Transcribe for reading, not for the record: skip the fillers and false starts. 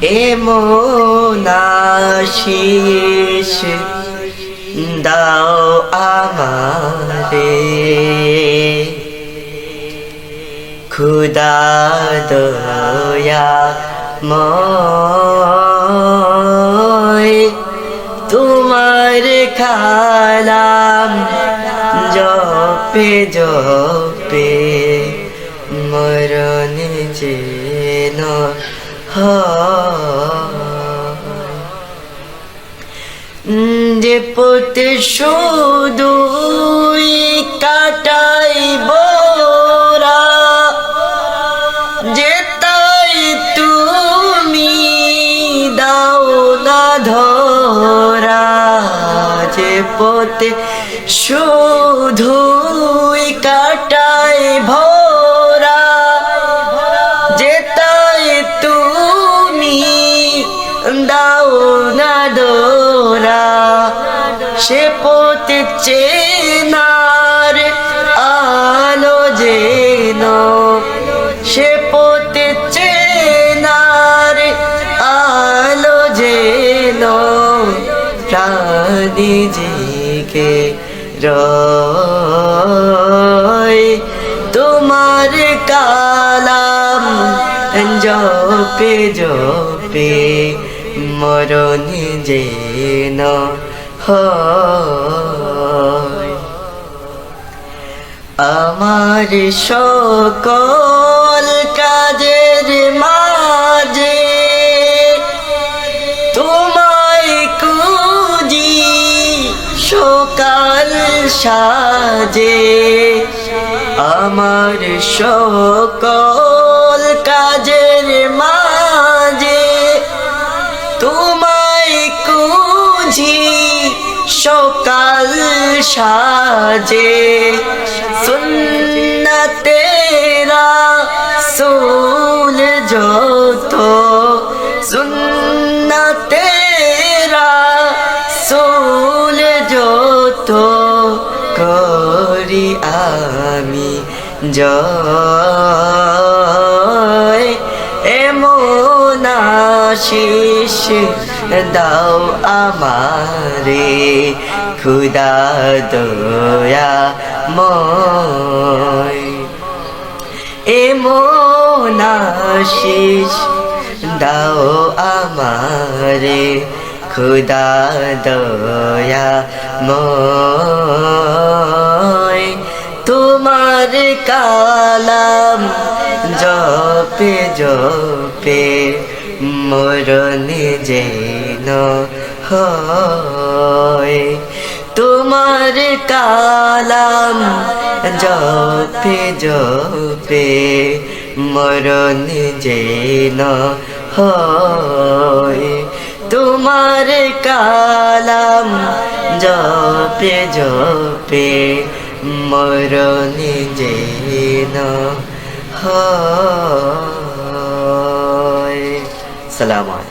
এমন আশিস দাও আমারে খুদা দয়াময় তোমার কালাম জপে জপে মরণ যেন যে পথে শুধুই কাটাইব যে তাই তুমি দাও না ধরা যে পথে শুধুই কাটাইব যে তাই তুমি দাও না ধরা সে পথে চেনার আলো যেন সে পথে চেনার আলো যেন প্রাণী জেগে রয় তোমার কালাম জপে জপে মরণ যেন হয় আমার সকল কাজের মাঝে তোমায় খুঁজি সকাল সাজে আমার সকল কাজের মাঝে তোমায় খুঁজি সকাল সাজে সুন্নতে রাসূল যত সুন্নতে রাসূল যত করি আমি জয় এমন আশিস দাও আমারে খুদা দয়াময় এমন আশিস দাও আমারে খুদা দয়াময় তোমার কালাম জপে জপে মরণ যেন হয় তোমার কালাম জপে জপে মরণ যেন হয় তোমার কালাম জপে জপে মরণ যেন হয়। সালাম।